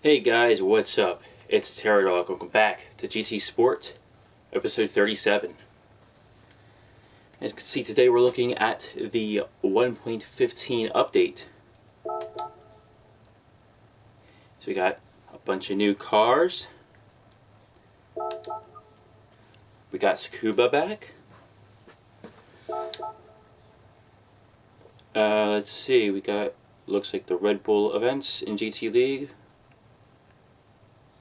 Hey guys, what's up? It's Terradog. Welcome back to GT Sport, episode 37. As you can see, today we're looking at the 1.15 update. So we got a bunch of new cars. We got Scuba back. Let's see, we got, looks like the Red Bull events in GT League.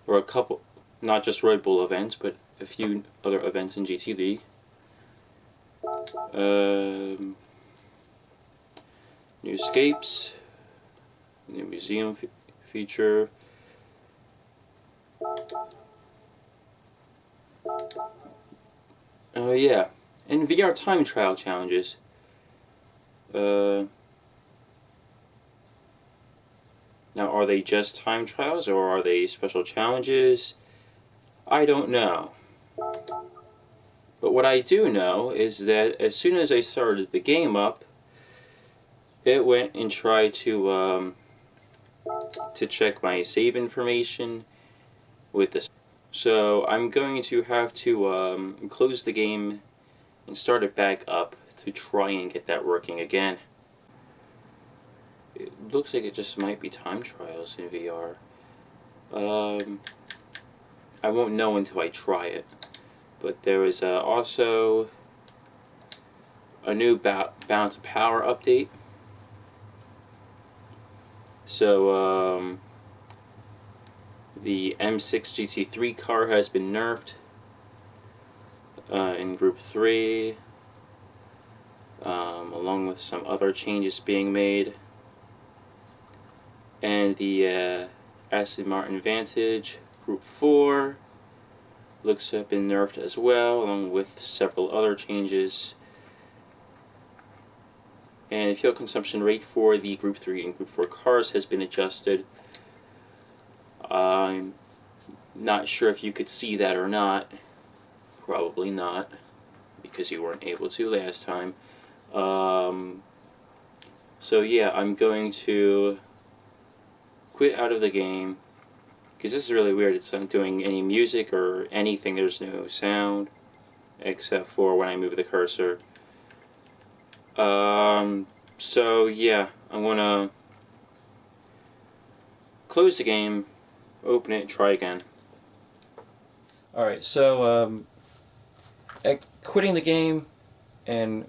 Or a couple, not just Red Bull events, but a few other events in GT League. New escapes, new museum feature. Oh yeah, and VR time trial challenges. Now, are they just time trials or are they special challenges? I don't know. But what I do know is that as soon as I started the game up, it went and tried to check my save information with this. So I'm going to have to close the game and start it back up to try and get that working again. It looks like it just might be time trials in VR. I won't know until I try it. But there is also a new Balance of Power update. So the M6 GT3 car has been nerfed in Group 3, along with some other changes being made. And the Aston Martin Vantage Group 4 looks to have been nerfed as well, along with several other changes. And fuel consumption rate for the Group 3 and Group 4 cars has been adjusted. I'm not sure if you could see that or not. Probably not, because you weren't able to last time. So yeah, I'm going to quit out of the game, because this is really weird. It's not doing any music or anything. There's no sound, except for when I move the cursor. So yeah, I'm gonna close the game, open it, and try again. Alright, so quitting the game and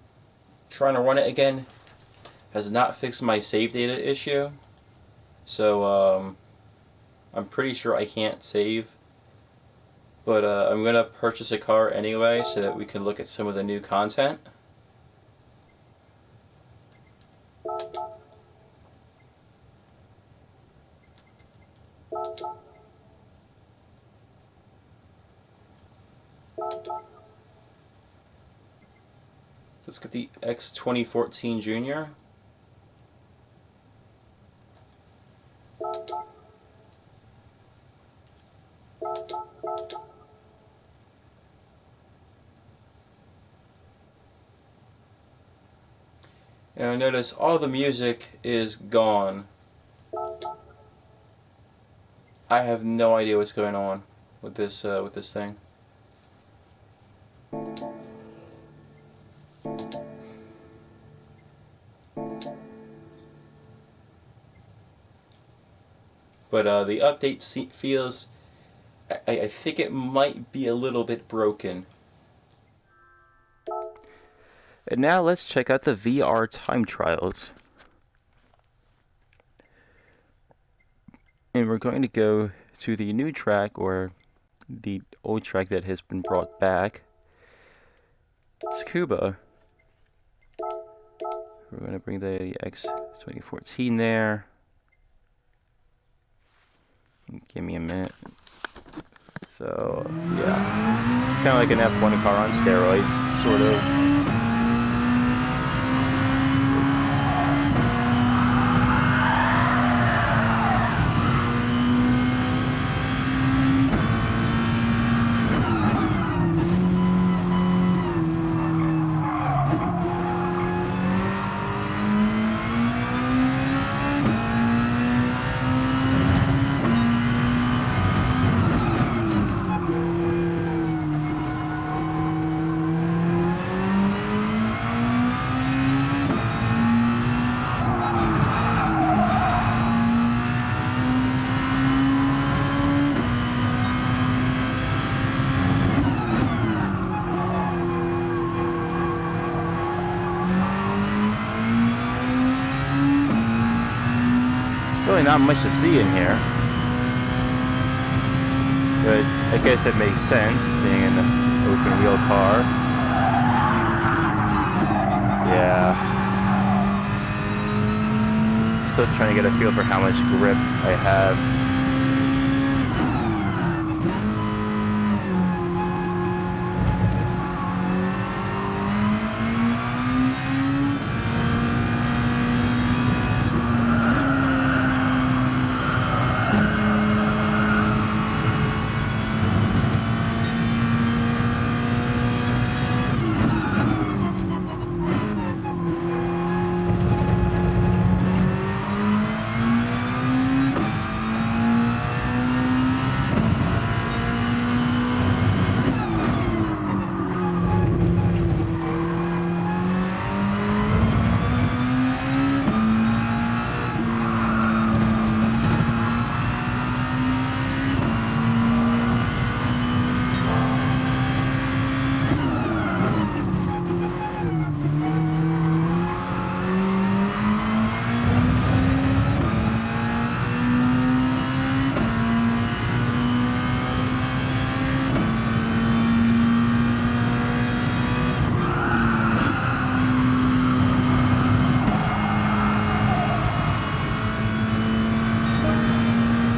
trying to run it again has not fixed my save data issue. So I'm pretty sure I can't save. But I'm gonna purchase a car anyway so that we can look at some of the new content. Let's get the X 2014 Junior. And notice all the music is gone. I have no idea what's going on with this thing. But the update feels, I think it might be a little bit broken. And now let's check out the VR time trials. And we're going to go to the new track, or the old track that has been brought back. Scuba. We're going to bring the X 2014 there. Give me a minute. So, yeah. It's kind of like an F1 car on steroids, sort of. really not much to see in here. But I guess it makes sense, being an open wheel car. Yeah. Still trying to get a feel for how much grip I have.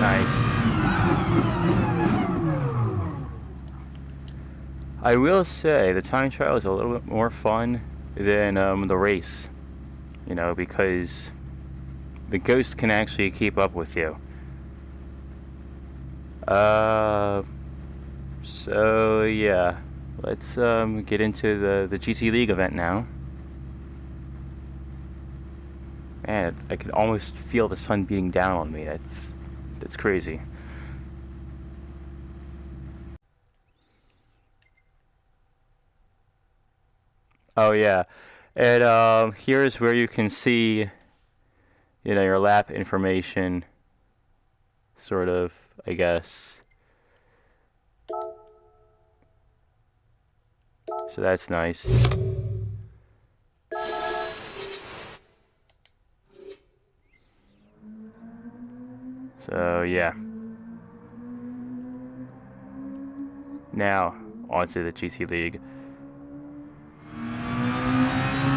Nice. I will say the time trial is a little bit more fun than the race, you know, because the Ghost can actually keep up with you. So yeah, let's get into the GT League event now. Man, I could almost feel the sun beating down on me. That's crazy. Oh yeah, and here's where you can see, you know, your lap information, sort of, I guess. So that's nice. So yeah. Now, onto the GT League.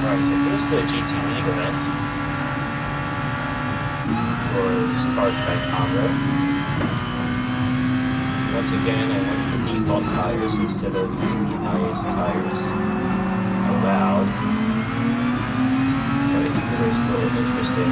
Alright, so here's the GT League event for this car track combo. Once again, I went with the default tires instead of using the highest tires allowed. Try to keep the race a little interesting.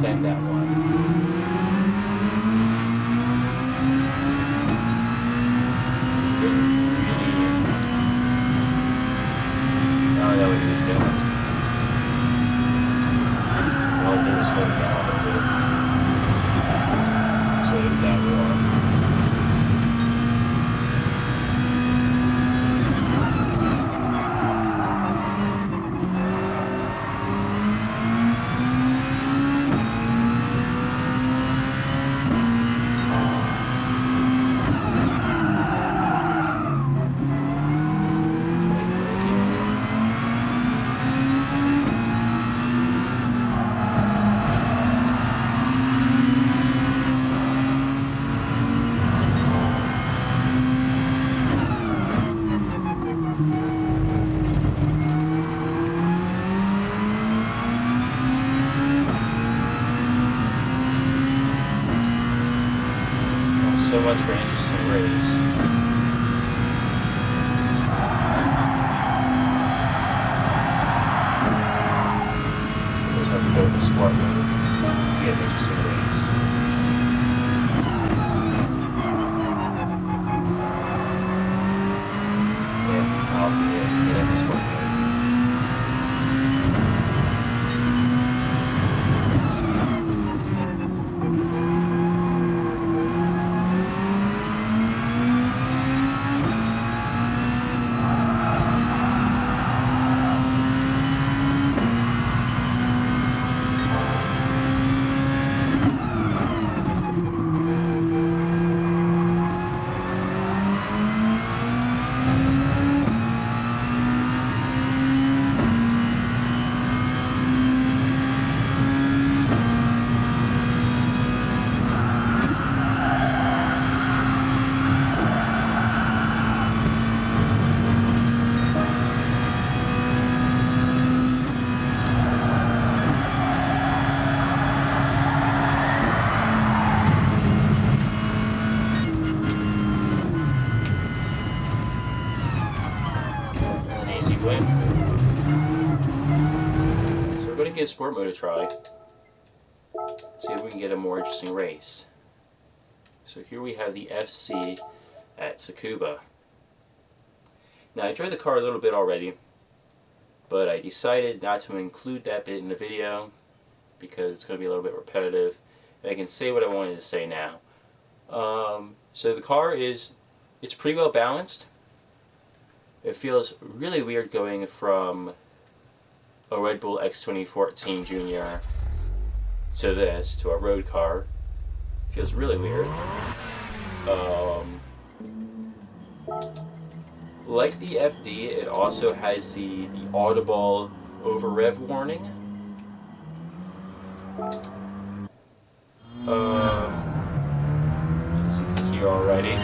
defend that one. Didn't really know what he was doing. All I did was slow down a little bit. So it was that wrong. So much for an interesting race. You just have to go with the sport mode to get an interesting race. Yeah, I'll be able to get into sport mode. Win. So we're going to give sport mode a try. See if we can get a more interesting race. So here we have the FC at Tsukuba. Now I drove the car a little bit already, but I decided not to include that bit in the video because it's going to be a little bit repetitive. And I can say what I wanted to say now. So the car it's pretty well balanced. It feels really weird going from a Red Bull X2014 Junior to this, to a road car. It feels really weird. Like the FD, it also has the audible over rev warning. As you can hear already.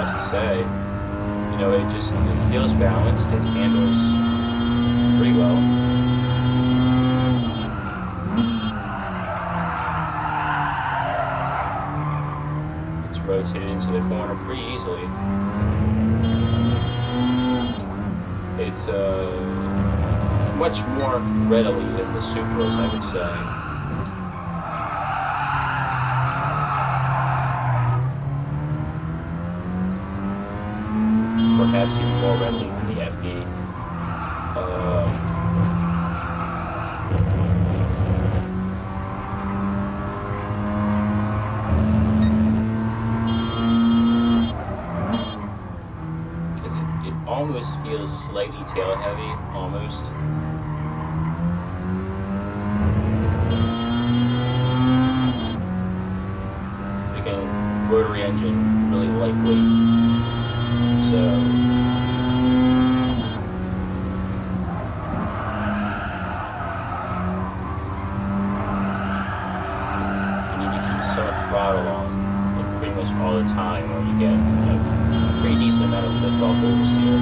To say, you know, it feels balanced, it handles pretty well. It's rotated into the corner pretty easily. It's much more readily than the Supras, I would say. Perhaps even more readily than the FD. Because it almost feels slightly tail heavy, almost. Again, rotary engine, really lightweight. So you need to keep some throttle on like pretty much all the time, or you get a pretty decent amount of lift off oversteer.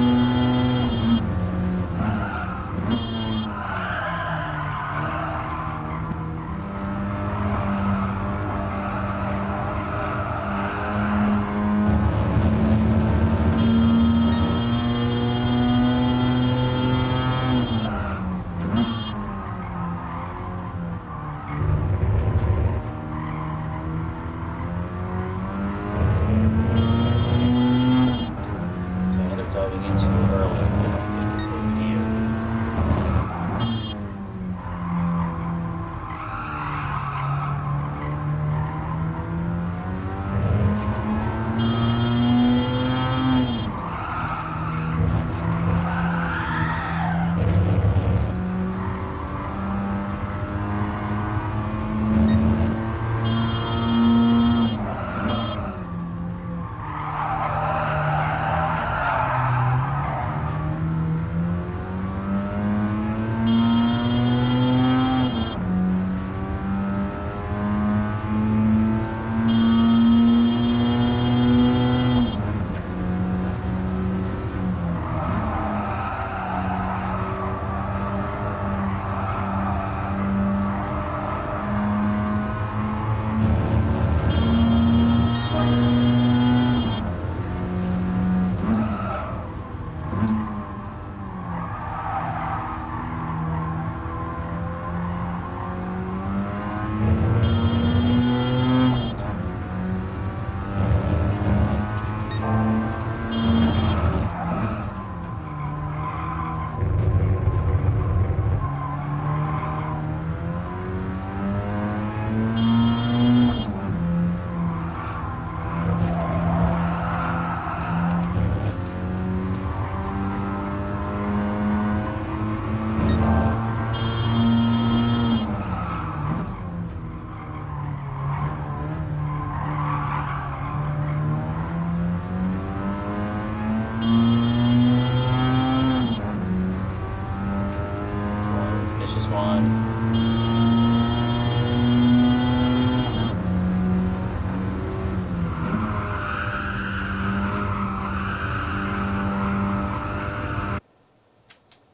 finish this one.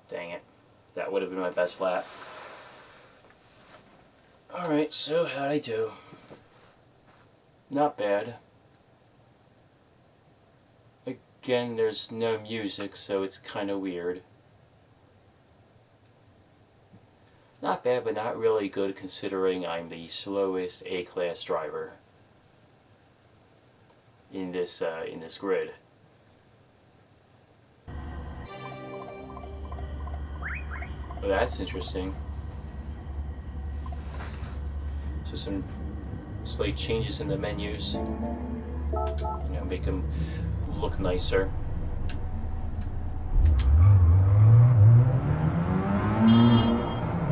Dang it. That would have been my best lap. Alright, so how'd I do? Not bad. Again, there's no music, so it's kind of weird. Not bad, but not really good considering I'm the slowest A-class driver in this grid. Well, that's interesting. So some slight changes in the menus, you know, make them look nicer.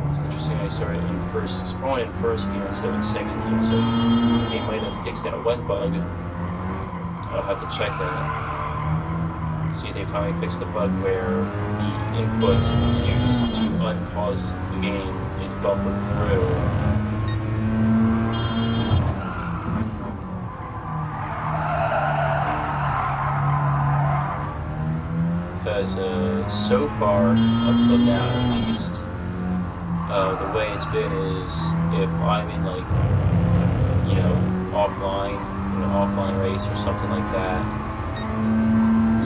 It's interesting. I started in first gear instead of in second gear, so they might have fixed that one bug. I'll have to check that. See if they finally fixed the bug where the input used to unpause the game is buffered through. Because so far, up till now at least, the way it's been is if I'm in like, you know, offline race or something like that,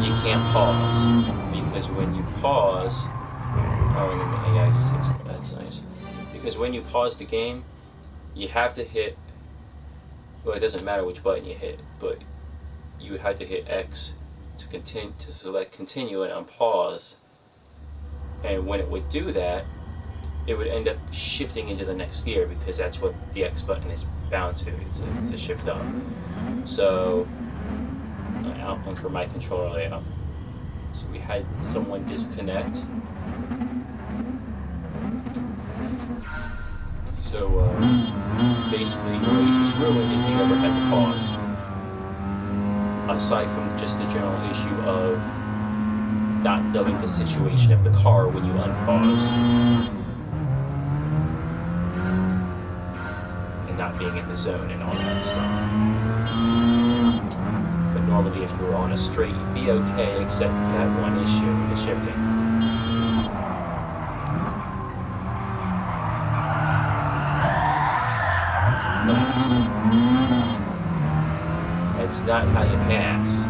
you can't pause, because when you pause, oh, and then the AI just takes it. That's nice. Because when you pause the game, you have to hit. Well, it doesn't matter which button you hit, but you had to hit X to select continue and unpause, and when it would do that, it would end up shifting into the next gear, because that's what the X button is bound to. It's to shift up. So output for my controller layout. So we had someone disconnect. So basically, the race was ruined if you ever had to pause. Aside from just the general issue of not knowing the situation of the car when you unpause, and not being in the zone and all that stuff. But normally if you were on a straight, you'd be okay, except for that one issue with the shifting. That's not how you pass.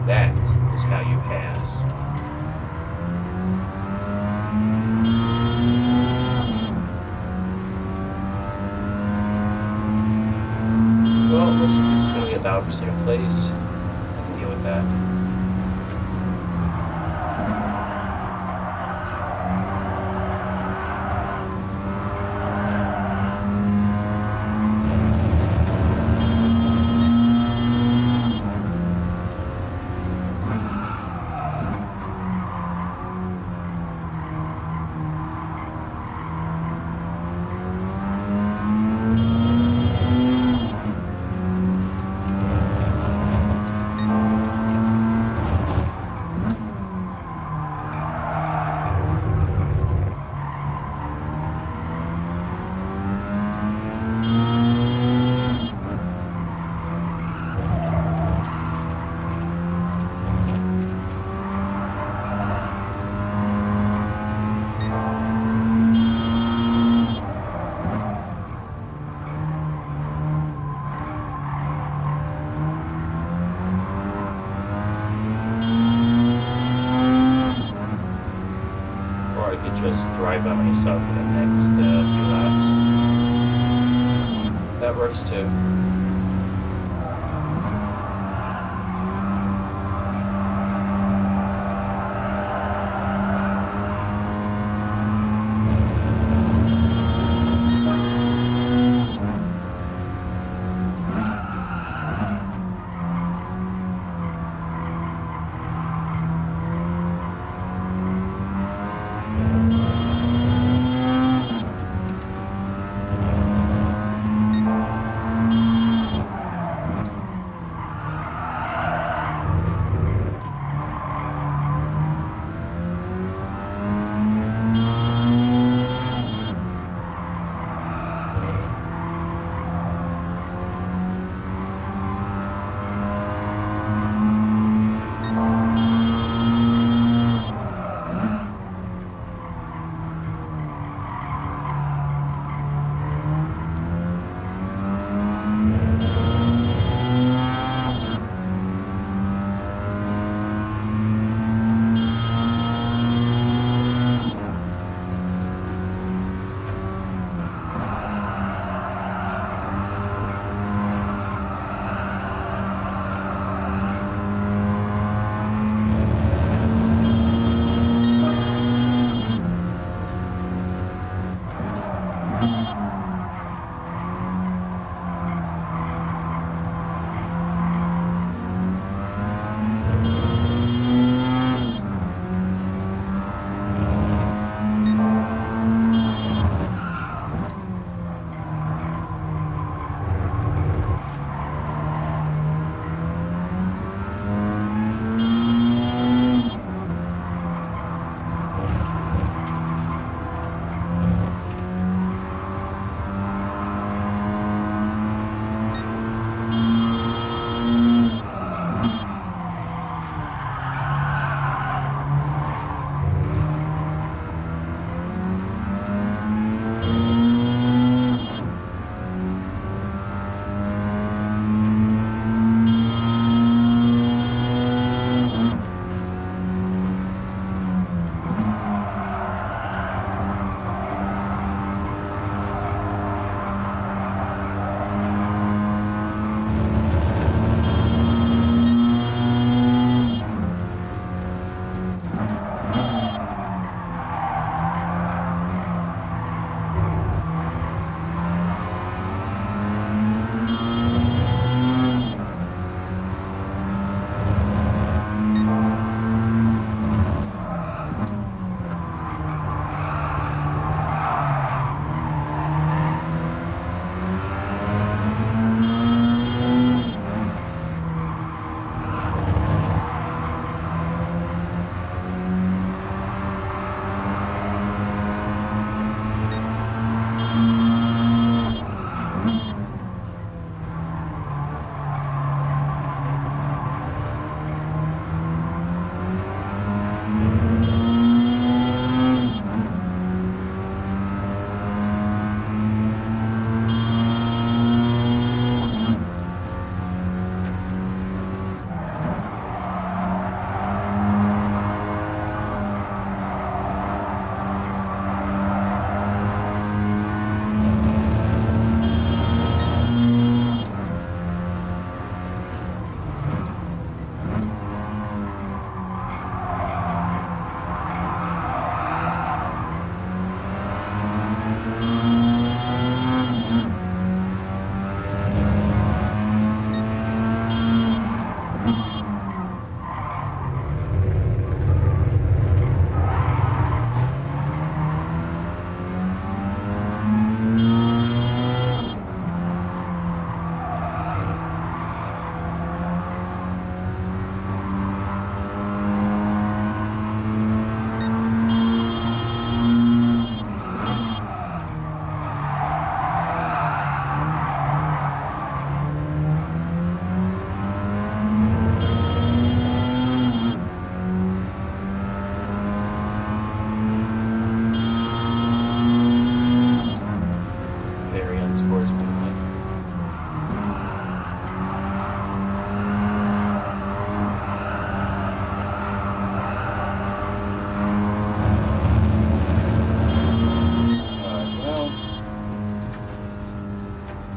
That is how you pass. Well, it looks like this is going to be a battle for second place. I can deal with that. Just drive by myself for the next few laps. That works too.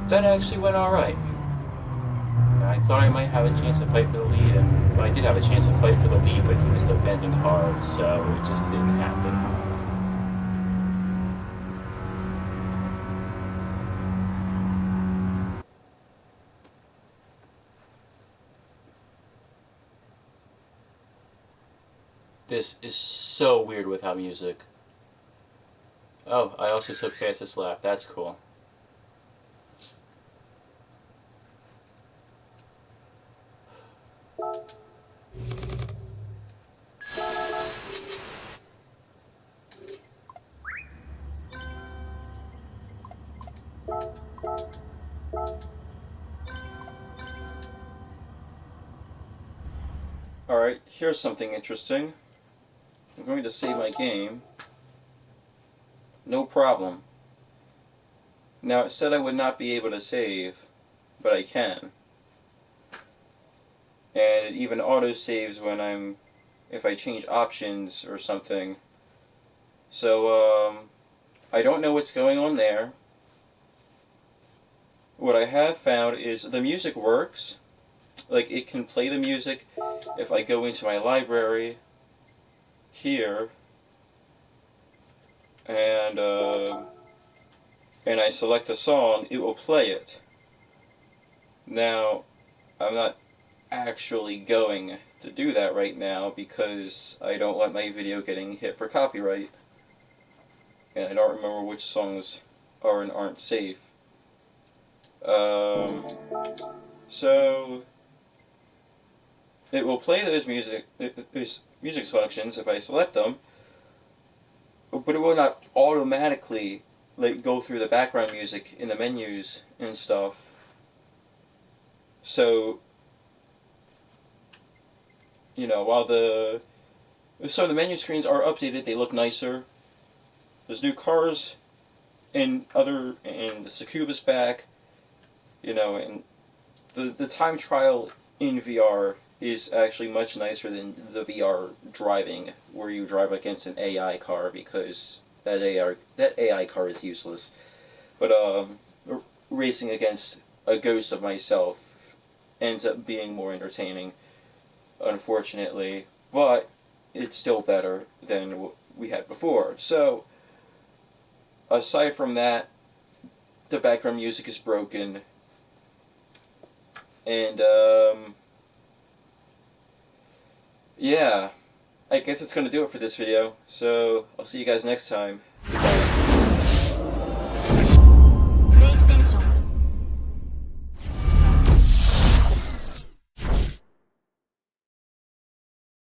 That actually went alright. I thought I might have a chance to fight for the lead, and I did have a chance to fight for the lead, but he was defending hard, so it just didn't happen. This is so weird without music. Oh, I also took past this lap. That's cool. Alright, here's something interesting. I'm going to save my game. No problem. Now, it said I would not be able to save, but I can. And it even auto-saves when if I change options or something. So, I don't know what's going on there. What I have found is the music works. Like, it can play the music if I go into my library here and I select a song, it will play it. Now, I'm not actually going to do that right now because I don't want my video getting hit for copyright. And I don't remember which songs are and aren't safe. So it will play those music selections if I select them, but it will not automatically go through the background music in the menus and stuff. So, while the menu screens are updated, they look nicer. There's new cars and the Sucubus back, and the time trial in VR is actually much nicer than the VR driving, where you drive against an AI car, because that AI car is useless. But racing against a ghost of myself ends up being more entertaining, unfortunately. But it's still better than what we had before. So, aside from that, the background music is broken. And, yeah, I guess it's going to do it for this video. So, I'll see you guys next time. Goodbye.